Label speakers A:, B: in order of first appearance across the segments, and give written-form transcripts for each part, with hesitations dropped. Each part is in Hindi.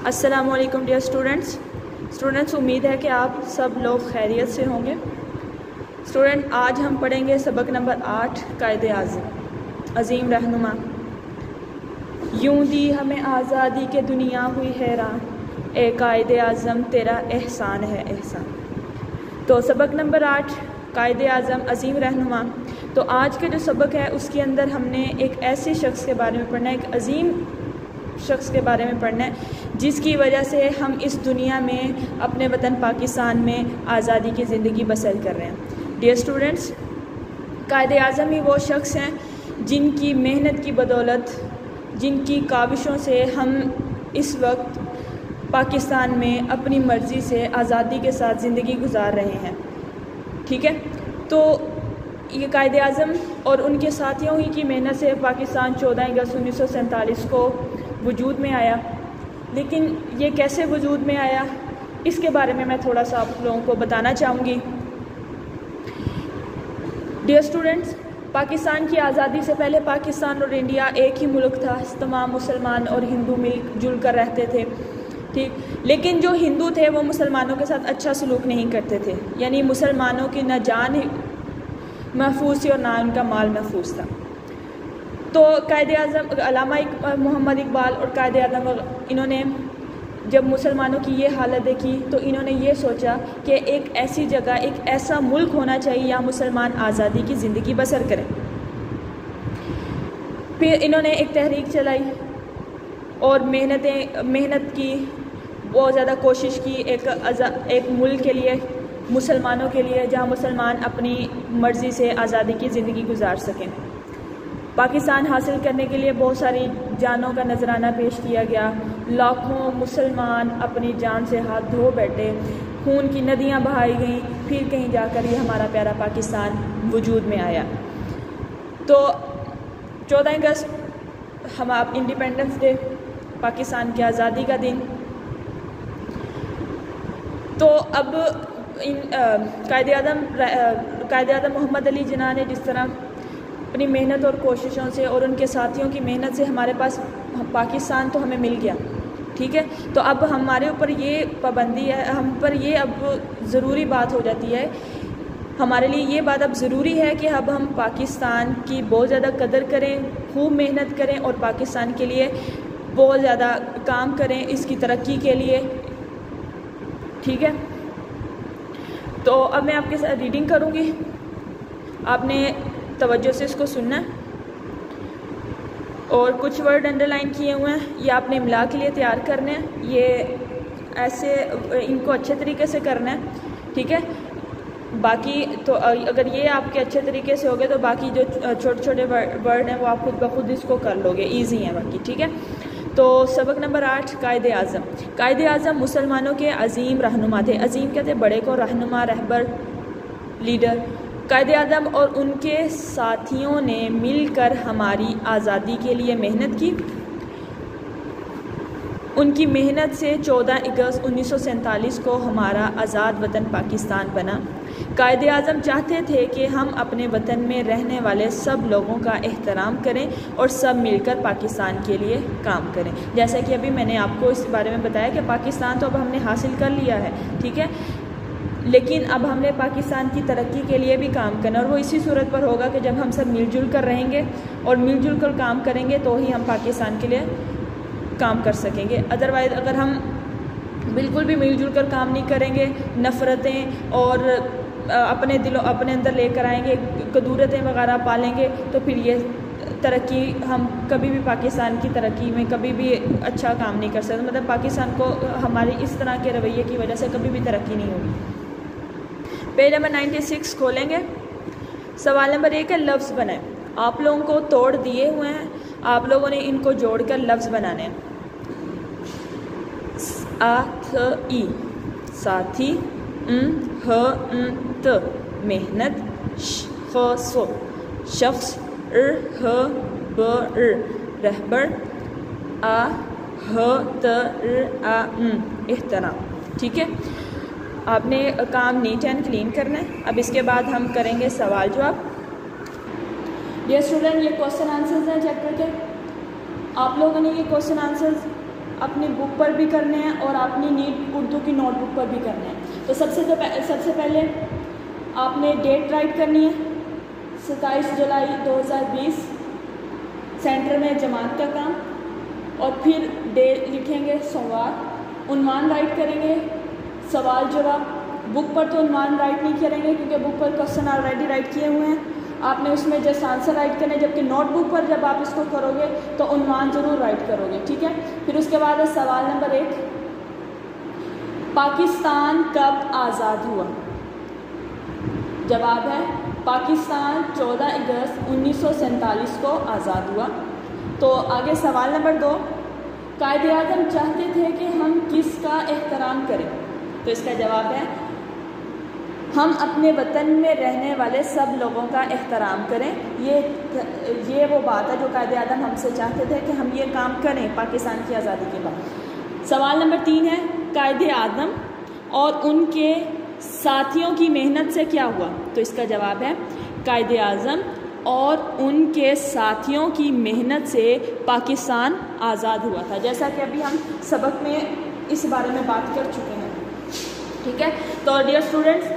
A: अस्सलामुअलैकुम डियर स्टूडेंट्स, उम्मीद है कि आप सब लोग खैरियत से होंगे। स्टूडेंट, आज हम पढ़ेंगे सबक नंबर 8 कायदे आज़म। अजीम रहनुमा, यूं दी हमें आज़ादी के दुनिया हुई हैरान, ए कायदे आज़म तेरा एहसान है एहसान। तो सबक नंबर 8 कायदे आज़म अजीम रहनुमा। तो आज के जो सबक है उसके अंदर हमने एक ऐसे शख्स के बारे में पढ़ना है, एक अजीम शख्स के बारे में पढ़ना है जिसकी वजह से हम इस दुनिया में अपने वतन पाकिस्तान में आज़ादी की ज़िंदगी बसर कर रहे हैं। डियर स्टूडेंट्स, कायदे आज़म ही वो शख्स हैं जिनकी मेहनत की बदौलत, जिनकी काविशों से हम इस वक्त पाकिस्तान में अपनी मर्ज़ी से आज़ादी के साथ ज़िंदगी गुजार रहे हैं। ठीक है, तो ये कायदे आज़म और उनके साथियों ही की मेहनत से पाकिस्तान 14 अगस्त 1947 को वजूद में आया। लेकिन ये कैसे वजूद में आया, इसके बारे में मैं थोड़ा सा आप लोगों को बताना चाहूँगी। डियर स्टूडेंट्स, पाकिस्तान की आज़ादी से पहले पाकिस्तान और इंडिया एक ही मुल्क था। तमाम मुसलमान और हिंदू मिलजुल कर रहते थे। ठीक, लेकिन जो हिंदू थे वो मुसलमानों के साथ अच्छा सलूक नहीं करते थे, यानी मुसलमानों की न जान महफूज थी और ना उनका माल महफूज था। तो कायदे आज़म अल्लामा मोहम्मद इकबाल और कायदे आज़म इन्होंने जब मुसलमानों की ये हालत देखी तो इन्होंने ये सोचा कि एक ऐसी जगह, एक ऐसा मुल्क होना चाहिए यहाँ मुसलमान आज़ादी की ज़िंदगी बसर करें। फिर इन्होंने एक तहरीक चलाई और मेहनत की, बहुत ज़्यादा कोशिश की एक मुल्क के लिए, मुसलमानों के लिए, जहाँ मुसलमान अपनी मर्ज़ी से आज़ादी की ज़िंदगी गुजार सकें। पाकिस्तान हासिल करने के लिए बहुत सारी जानों का नजराना पेश किया गया। लाखों मुसलमान अपनी जान से हाथ धो बैठे, खून की नदियां बहाई गईं, फिर कहीं जाकर ये हमारा प्यारा पाकिस्तान वजूद में आया। तो 14 अगस्त हम आप इंडिपेंडेंस डे, पाकिस्तान की आज़ादी का दिन। तो अब कायदे आज़म मोहम्मद अली जिन्ना ने जिस तरह अपनी मेहनत और कोशिशों से और उनके साथियों की मेहनत से हमारे पास पाकिस्तान तो हमें मिल गया। ठीक है, तो अब हमारे ऊपर ये पाबंदी है, हम पर ये अब ज़रूरी बात हो जाती है, हमारे लिए ये बात अब ज़रूरी है कि अब हम पाकिस्तान की बहुत ज़्यादा कदर करें, खूब मेहनत करें और पाकिस्तान के लिए बहुत ज़्यादा काम करें, इसकी तरक्की के लिए। ठीक है, तो अब मैं आपके साथ रीडिंग करूँगी, आपने तवज्जो से इसको सुनना है। और कुछ वर्ड अंडरलाइन किए हुए हैं, ये आपने इमला के लिए तैयार करने हैं। ये ऐसे इनको अच्छे तरीके से करना है। ठीक है, बाकी तो अगर ये आपके अच्छे तरीके से हो गए तो बाकी जो छोटे छोटे वर्ड हैं वो आप खुद ब खुद इसको कर लोगे, ईजी हैं बाकी। ठीक है, तो सबक नंबर 8 कायदे आज़म। कायदे आज़म मुसलमानों के अजीम रहनुमा थे। अजीम कहते बड़े को, रहनुमा रहबर, लीडर। कायदे आज़म और उनके साथियों ने मिलकर हमारी आज़ादी के लिए मेहनत की। उनकी मेहनत से 14 अगस्त 1947 को हमारा आज़ाद वतन पाकिस्तान बना। कायदे आज़म चाहते थे कि हम अपने वतन में रहने वाले सब लोगों का एहतराम करें और सब मिलकर पाकिस्तान के लिए काम करें। जैसा कि अभी मैंने आपको इस बारे में बताया कि पाकिस्तान तो अब हमने हासिल कर लिया है। ठीक है, लेकिन अब हमने पाकिस्तान की तरक्की के लिए भी काम करना, और वो इसी सूरत पर होगा कि जब हम सब मिलजुल कर रहेंगे और मिलजुल कर काम करेंगे तो ही हम पाकिस्तान के लिए काम कर सकेंगे। अदरवाइज़ अगर हम बिल्कुल भी मिलजुल कर काम नहीं करेंगे, नफ़रतें और अपने अंदर लेकर आएंगे, कदूरतें वगैरह पालेंगे, तो फिर ये तरक्की, हम कभी भी पाकिस्तान की तरक्की में कभी भी अच्छा काम नहीं कर सकते। मतलब पाकिस्तान को हमारे इस तरह के रवैये की वजह से कभी भी तरक्की नहीं होगी। पेज नंबर 96 खोलेंगे। सवाल नंबर 1 है लफ्ज़ बनाएं। आप लोगों को तोड़ दिए हुए हैं, आप लोगों ने इनको जोड़कर लफ्ज़ बनाने हैं। साथी, साथी, त मेहनत, खसो शख्स, रहबर, एहतराम। ठीक है, आपने काम नीट एंड क्लीन करना है। अब इसके बाद हम करेंगे सवाल जवाब। डियर स्टूडेंट, ये क्वेश्चन आंसर्स हैं, चेक करके आप लोगों ने ये क्वेश्चन आंसर्स अपनी बुक पर भी करने हैं और अपनी नीट उर्दू की नोटबुक पर भी करने हैं। तो सबसे पहले आपने डेट राइट करनी है 27 जुलाई 2020, सेंटर में जमात का काम, और फिर डे लिखेंगे सोमवार। उन्वान राइट करेंगे सवाल जवाब। बुक पर तो उन्वान राइट नहीं करेंगे क्योंकि बुक पर क्वेश्चन ऑलरेडी राइट किए हुए हैं, आपने उसमें जस्ट आंसर राइट करना है, जबकि नोटबुक पर जब आप इसको करोगे तो उन्वान ज़रूर राइट करोगे, ठीक है। फिर उसके बाद है सवाल नंबर 1, पाकिस्तान कब आज़ाद हुआ? जवाब है पाकिस्तान 14 अगस्त 1947 को आज़ाद हुआ। तो आगे सवाल नंबर 2, कायदे आज़म चाहते थे कि हम किसका एहतराम करें? तो इसका जवाब है हम अपने वतन में रहने वाले सब लोगों का एहतराम करें। ये वो बात है जो कायदे आज़म हमसे चाहते थे कि हम ये काम करें पाकिस्तान की आज़ादी के बाद। सवाल नंबर 3 है, कायदे आज़म और उनके साथियों की मेहनत से क्या हुआ? तो इसका जवाब है कायदे आज़म और उनके साथियों की मेहनत से पाकिस्तान आज़ाद हुआ था, जैसा कि अभी हम सबक में इस बारे में बात कर चुके हैं, ठीक है। तो डियर स्टूडेंट्स,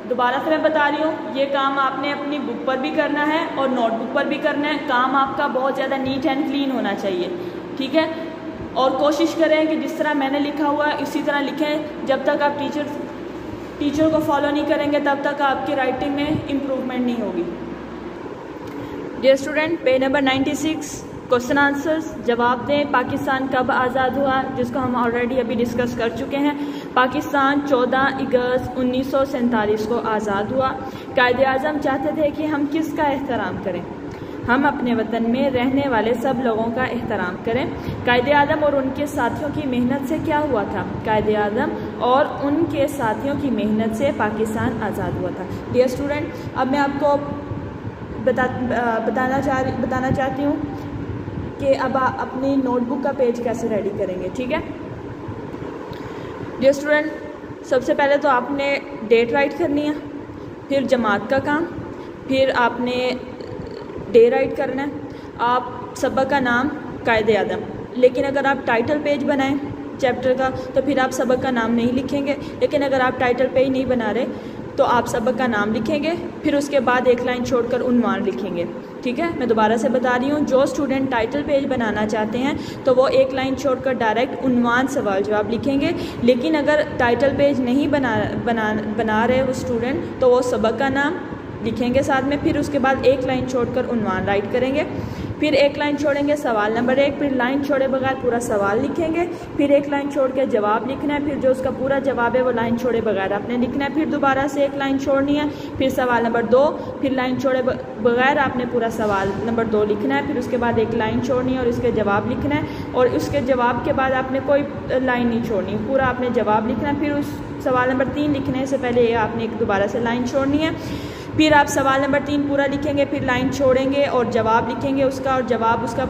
A: दोबारा से मैं बता रही हूँ, ये काम आपने अपनी बुक पर भी करना है और नोटबुक पर भी करना है। काम आपका बहुत ज़्यादा नीट एंड क्लीन होना चाहिए, ठीक है। और कोशिश करें कि जिस तरह मैंने लिखा हुआ है इसी तरह लिखें। जब तक आप टीचर को फॉलो नहीं करेंगे तब तक आपकी राइटिंग में इम्प्रूवमेंट नहीं होगी। Dear student, page number 96, question answers. जवाब दें, पाकिस्तान कब आज़ाद हुआ, जिसको हम ऑलरेडी अभी डिस्कस कर चुके हैं। पाकिस्तान 14 अगस्त 1947 को आज़ाद हुआ। कायदे आज़म चाहते थे कि हम किसका एहतराम करें? हम अपने वतन में रहने वाले सब लोगों का एहतराम करें। कायदे आज़म और उनके साथियों की मेहनत से क्या हुआ था? कायदे आज़म और उनके साथियों की मेहनत से पाकिस्तान आज़ाद हुआ था। डियर स्टूडेंट, अब मैं आपको बताना चाहती हूँ कि अब आप अपनी नोटबुक का पेज कैसे रेडी करेंगे, ठीक है। डियर स्टूडेंट, सबसे पहले तो आपने डेट राइट करनी है, फिर जमात का काम, फिर आपने डे राइट करना है। आप सबक का नाम कायदे आज़म, लेकिन अगर आप टाइटल पेज बनाएं चैप्टर का तो फिर आप सबक का नाम नहीं लिखेंगे, लेकिन अगर आप टाइटल पेज नहीं बना रहे तो आप सबक का नाम लिखेंगे, फिर उसके बाद एक लाइन छोड़कर उन्वान लिखेंगे, ठीक है। मैं दोबारा से बता रही हूँ, जो स्टूडेंट टाइटल पेज बनाना चाहते हैं तो वो एक लाइन छोड़कर डायरेक्ट उन्वान सवाल जवाब लिखेंगे, लेकिन अगर टाइटल पेज नहीं बना रहे वो स्टूडेंट तो वो सबक का नाम लिखेंगे साथ में, फिर उसके बाद एक लाइन छोड़कर उन्वान राइट करेंगे, फिर एक लाइन छोड़ेंगे सवाल नंबर 1, फिर लाइन छोड़े बगैर पूरा सवाल लिखेंगे, फिर एक लाइन छोड़ के जवाब लिखना है, फिर जो उसका पूरा जवाब है वो लाइन छोड़े बगैर आपने लिखना है, फिर दोबारा से एक लाइन छोड़नी है, फिर सवाल नंबर 2, फिर लाइन छोड़े बगैर आपने पूरा सवाल नंबर 2 लिखना है, फिर उसके बाद एक लाइन छोड़नी है और उसके जवाब लिखना है, और उसके जवाब के बाद आपने कोई लाइन नहीं छोड़नी, पूरा आपने जवाब लिखना है। फिर उस सवाल नंबर 3 लिखने से पहले आपने एक दोबारा से लाइन छोड़नी है, फिर आप सवाल नंबर 3 पूरा लिखेंगे, फिर लाइन छोड़ेंगे और जवाब लिखेंगे उसका, और जवाब उसका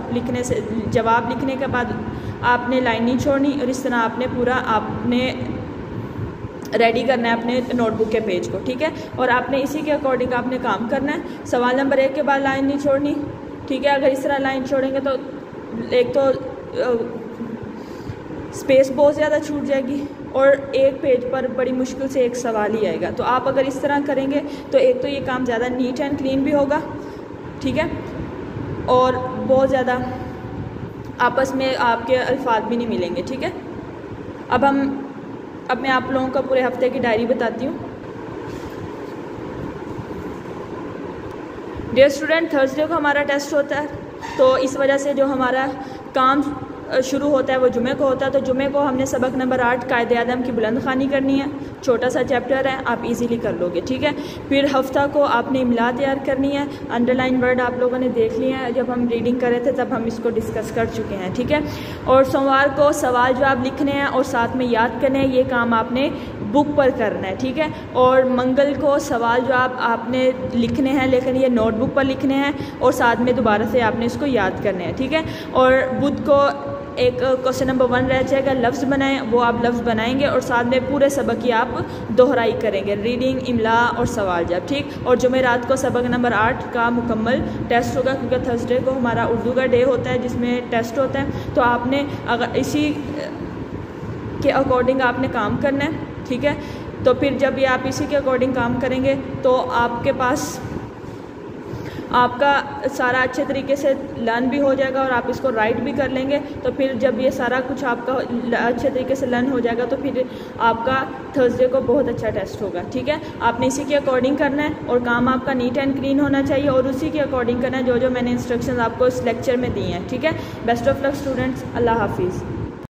A: जवाब लिखने के बाद आपने लाइन नहीं छोड़नी, और इस तरह आपने रेडी करना है अपने नोटबुक के पेज को, ठीक है। और आपने इसी के अकॉर्डिंग आपने काम करना है। सवाल नंबर 1 के बाद लाइन नहीं छोड़नी, ठीक है। अगर इस तरह लाइन छोड़ेंगे तो एक तो स्पेस बहुत ज़्यादा छूट जाएगी और एक पेज पर बड़ी मुश्किल से एक सवाल ही आएगा। तो आप अगर इस तरह करेंगे तो एक तो ये काम ज़्यादा नीट एंड क्लीन भी होगा, ठीक है, और बहुत ज़्यादा आपस में आपके अल्फाज भी नहीं मिलेंगे, ठीक है। अब मैं आप लोगों को पूरे हफ्ते की डायरी बताती हूँ। डियर स्टूडेंट, थर्सडे को हमारा टेस्ट होता है, तो इस वजह से जो हमारा काम शुरू होता है वो जुमे को होता है। तो जुमे को हमने सबक नंबर 8 कायदे आज़म की बुलंद ख़ानी करनी है। छोटा सा चैप्टर है, आप इजीली कर लोगे, ठीक है। फिर हफ्ता को आपने इमला तैयार करनी है। अंडरलाइन वर्ड आप लोगों ने देख लिए हैं, जब हम रीडिंग कर रहे थे तब हम इसको डिस्कस कर चुके हैं, ठीक है। और सोमवार को सवाल जवाब लिखने हैं और साथ में याद करने हैं, ये काम आपने बुक पर करना है, ठीक है। और मंगल को सवाल जवाब आपने लिखने हैं, लेकिन ये नोटबुक पर लिखने हैं और साथ में दोबारा से आपने इसको याद करने हैं, ठीक है। और बुध को एक क्वेश्चन नंबर 1 रह जाएगा, लफ्ज़ बनाएं, वो आप लफ्ज़ बनाएंगे और साथ में पूरे सबक की आप दोहराई करेंगे, रीडिंग, इमला और सवाल जवाब, ठीक। और जुमेरात को सबक नंबर 8 का मुकम्मल टेस्ट होगा, क्योंकि थर्सडे को हमारा उर्दू का डे होता है जिसमें टेस्ट होता है। तो आपने अगर इसी के अकॉर्डिंग आपने काम करना है, ठीक है। तो फिर जब ये आप इसी के अकॉर्डिंग काम करेंगे तो आपके पास आपका सारा अच्छे तरीके से लर्न भी हो जाएगा और आप इसको राइट भी कर लेंगे। तो फिर जब ये सारा कुछ आपका अच्छे तरीके से लर्न हो जाएगा तो फिर आपका थर्सडे को बहुत अच्छा टेस्ट होगा, ठीक है। आपने इसी के अकॉर्डिंग करना है और काम आपका नीट एंड क्लीन होना चाहिए और उसी के अकॉर्डिंग करना है जो जो मैंने इंस्ट्रक्शंस आपको इस लेक्चर में दी हैं, ठीक है। बेस्ट ऑफ लक स्टूडेंट्स, अल्लाह हाफिज़।